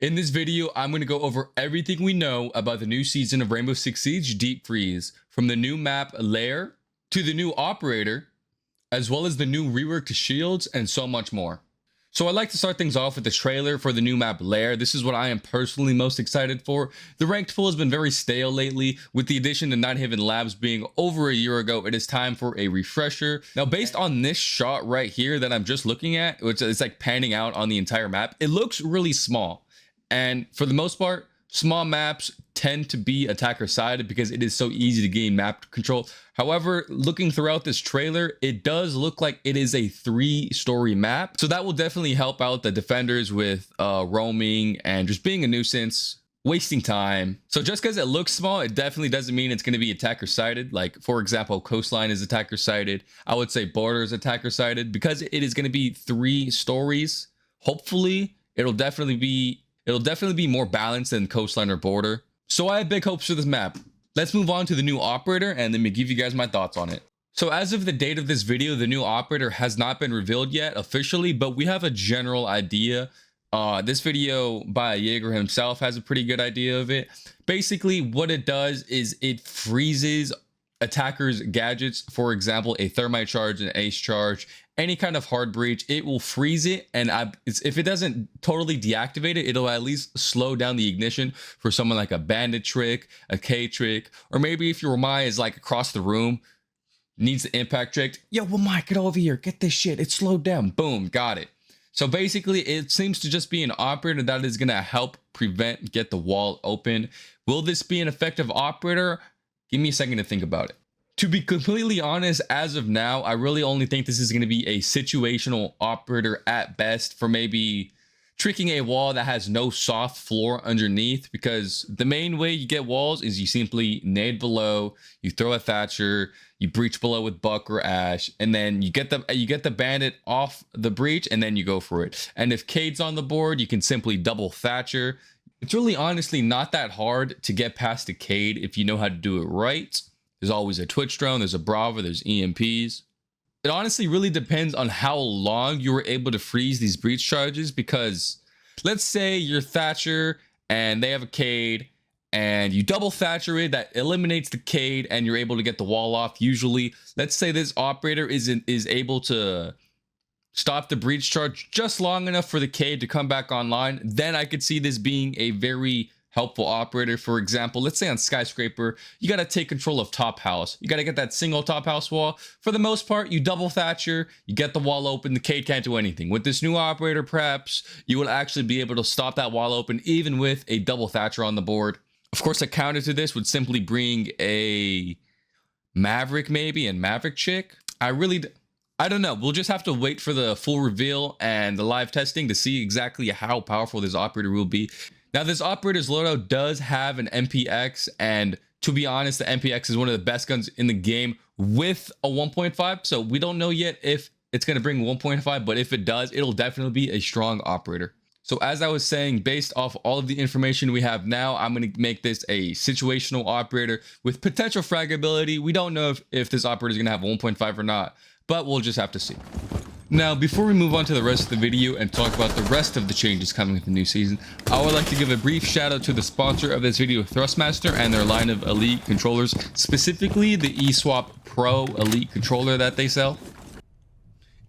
In this video, I'm going to go over everything we know about the new season of Rainbow Six Siege Deep Freeze, from the new map Lair to the new operator, as well as the new rework to shields and so much more. So I'd like to start things off with the trailer for the new map Lair. This is what I am personally most excited for. The ranked pool has been very stale lately. With the addition to Nighthaven Labs being over a year ago, it is time for a refresher. Now, based on this shot right here that I'm just looking at, which is like panning out on the entire map, it looks really small. And for the most part, small maps tend to be attacker sided because it is so easy to gain map control. However, looking throughout this trailer, it does look like it is a 3-story map. So that will definitely help out the defenders with roaming and just being a nuisance, wasting time. So just because it looks small, it definitely doesn't mean it's going to be attacker sided. Like, for example, coastline is attacker sided. I would say border is attacker sided because it is going to be 3 stories. Hopefully, it'll definitely be more balanced than coastline or border. So I have big hopes for this map. Let's move on to the new operator and let me give you guys my thoughts on it. So as of the date of this video, the new operator has not been revealed yet officially, but we have a general idea. This video by Jaeger himself has a pretty good idea of it. Basically, what it does is it freezes attackers' gadgets. For example, a thermite charge, an ace charge, any kind of hard breach, it will freeze it. And if it doesn't totally deactivate it, it'll at least slow down the ignition for someone like a bandit trick, a K trick, or maybe if your Wamai is like across the room, needs the impact trick. Yo, Wamai, get over here, get this shit. It's slowed down. Boom, got it. So basically, it seems to just be an operator that is going to help get the wall open. Will this be an effective operator? Give me a second to think about it. To be completely honest, as of now, I really only think this is going to be a situational operator at best for maybe tricking a wall that has no soft floor underneath, because the main way you get walls is you simply nade below, you throw a Thatcher, you breach below with Buck or Ash, and then you get the bandit off the breach and then you go for it. And if Cade's on the board, you can simply double Thatcher. It's really honestly not that hard to get past a Cade if you know how to do it right. There's always a Twitch drone, there's a Brava, there's EMPs. It honestly really depends on how long you were able to freeze these breach charges, because let's say you're Thatcher and they have a Cade and you double Thatcher it, that eliminates the Cade and you're able to get the wall off. Usually, let's say this operator is able to stop the breach charge just long enough for the Cade to come back online, then I could see this being a very helpful operator. For example, let's say on Skyscraper, you got to take control of top house. You got to get that single top house wall. For the most part, you double Thatcher, you get the wall open, the Cade can't do anything. With this new operator, perhaps you will actually be able to stop that wall open even with a double Thatcher on the board. Of course, a counter to this would simply bring a Maverick maybe, and Maverick Chick. I don't know. We'll just have to wait for the full reveal and the live testing to see exactly how powerful this operator will be. Now, this operator's loadout does have an MPX, and to be honest, the MPX is one of the best guns in the game with a 1.5. So we don't know yet if it's going to bring 1.5, but if it does, it'll definitely be a strong operator. So as I was saying, based off all of the information we have now, I'm going to make this a situational operator with potential frag ability. We don't know if this operator is going to have 1.5 or not, but we'll just have to see. Now, before we move on to the rest of the video and talk about the rest of the changes coming with the new season, I would like to give a brief shout out to the sponsor of this video, Thrustmaster, and their line of elite controllers, specifically the eSwap Pro Elite controller that they sell.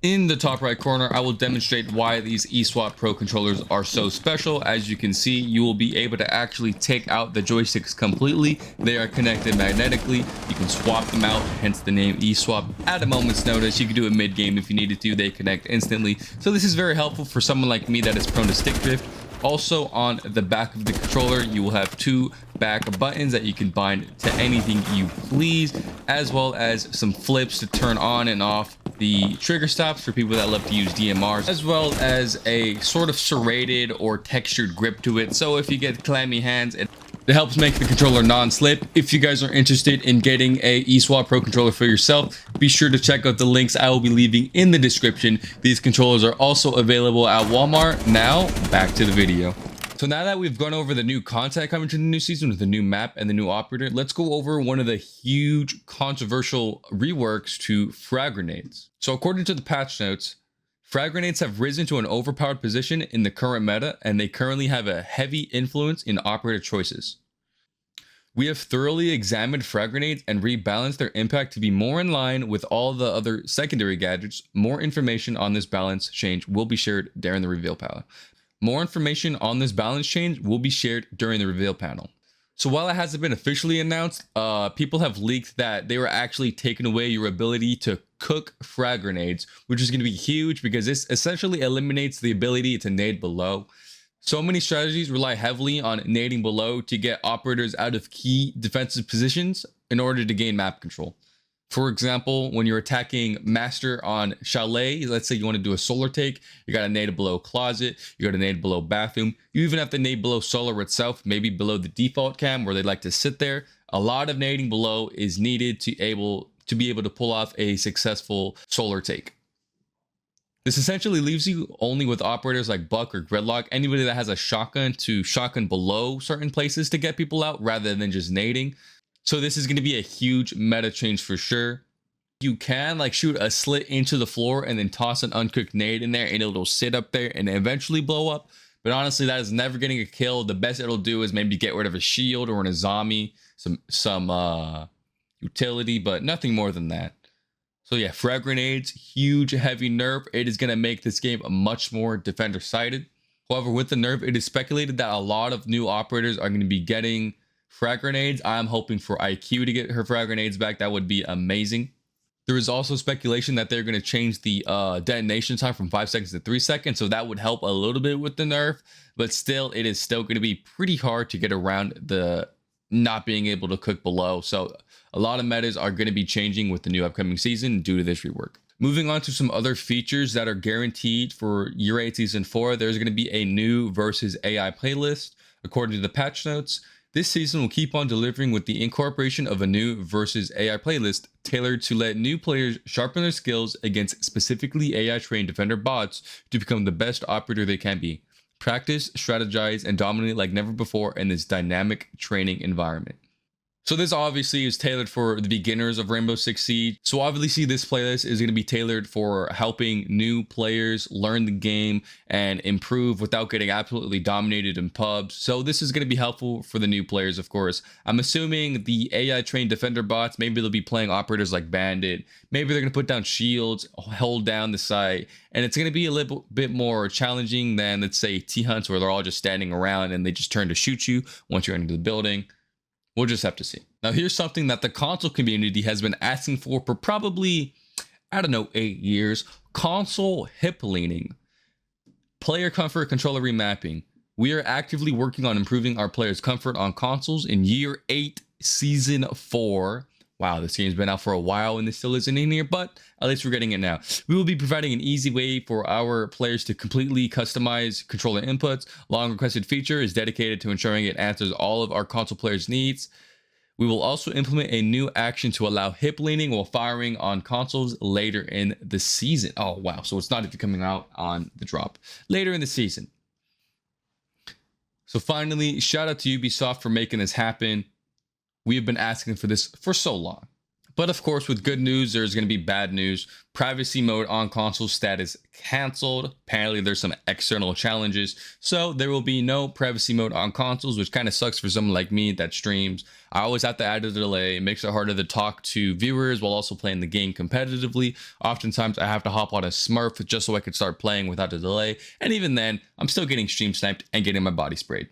In the top right corner, I will demonstrate why these eSwap Pro controllers are so special. As you can see, you will be able to actually take out the joysticks completely. They are connected magnetically. You can swap them out, hence the name eSwap. At a moment's notice, you can do it mid-game if you needed to. They connect instantly. So this is very helpful for someone like me that is prone to stick drift. Also, on the back of the controller, you will have 2 back buttons that you can bind to anything you please, as well as some flips to turn on and off the trigger stops for people that love to use DMRs, as well as a sort of serrated or textured grip to it. So if you get clammy hands, it helps make the controller non-slip. If you guys are interested in getting a eSwap Pro controller for yourself, be sure to check out the links I will be leaving in the description. These controllers are also available at Walmart. Now, back to the video. So now that we've gone over the new content coming to the new season with the new map and the new operator, let's go over one of the huge controversial reworks to frag grenades. So according to the patch notes, Frag grenades have risen to an overpowered position in the current meta, and they currently have a heavy influence in operator choices. We have thoroughly examined frag grenades and rebalanced their impact to be more in line with all the other secondary gadgets. More information on this balance change will be shared during the reveal panel. So while it hasn't been officially announced, people have leaked that they were actually taking away your ability to cook frag grenades, which is going to be huge because this essentially eliminates the ability to nade below. So many strategies rely heavily on nading below to get operators out of key defensive positions in order to gain map control. For example, when you're attacking Master on Chalet, let's say you want to do a solar take, you got to nade below Closet, you got to nade below Bathroom, you even have to nade below Solar itself, maybe below the default cam where they like to sit there. A lot of nading below is needed to be able to pull off a successful solar take. This essentially leaves you only with operators like Buck or Gridlock, anybody that has a shotgun to shotgun below certain places to get people out rather than just nading. So this is going to be a huge meta change for sure. You can like shoot a slit into the floor and then toss an uncooked nade in there and it'll sit up there and eventually blow up. But honestly, that is never getting a kill. The best it'll do is maybe get rid of a shield or in a zombie, some utility, but nothing more than that. So yeah, frag grenades, huge heavy nerf. It is going to make this game much more defender sided. However, with the nerf, it is speculated that a lot of new operators are going to be getting frag grenades. I'm hoping for IQ to get her frag grenades back. That would be amazing. There is also speculation that they're going to change the detonation time from 5 seconds to 3 seconds. So that would help a little bit with the nerf, but still, it is still going to be pretty hard to get around the not being able to cook below. So a lot of metas are going to be changing with the new upcoming season due to this rework. Moving on to some other features that are guaranteed for Year 8 Season 4, there's going to be a new versus AI playlist. According to the patch notes, this season will keep on delivering with the incorporation of a new versus AI playlist tailored to let new players sharpen their skills against specifically AI trained defender bots to become the best operator they can be. Practice, strategize, and dominate like never before in this dynamic training environment. So this obviously is tailored for the beginners of Rainbow Six Siege. So obviously this playlist is going to be tailored for helping new players learn the game and improve without getting absolutely dominated in pubs. So this is going to be helpful for the new players, of course. I'm assuming the AI trained defender bots, maybe they'll be playing operators like Bandit. Maybe they're going to put down shields, hold down the site, and it's going to be a little bit more challenging than, let's say, T-Hunts where they're all just standing around and they just turn to shoot you once you're into the building. We'll just have to see. Now, here's something that the console community has been asking for probably, I don't know, 8 years. Console hip leaning. Player comfort controller remapping. We are actively working on improving our players' comfort on consoles in Year 8, Season 4. Wow, this game's been out for a while and this still isn't in here, but at least we're getting it now. We will be providing an easy way for our players to completely customize controller inputs. Long requested feature is dedicated to ensuring it answers all of our console players' needs. We will also implement a new action to allow hip leaning while firing on consoles later in the season. Oh, wow. So it's not even coming out on the drop. Later in the season. So finally, shout out to Ubisoft for making this happen. We have been asking for this for so long. But of course, with good news, there's going to be bad news. Privacy mode on console status canceled. Apparently, there's some external challenges. So there will be no privacy mode on consoles, which kind of sucks for someone like me that streams. I always have to add a delay. It makes it harder to talk to viewers while also playing the game competitively. Oftentimes, I have to hop on a Smurf just so I can start playing without a delay. And even then, I'm still getting stream sniped and getting my body sprayed.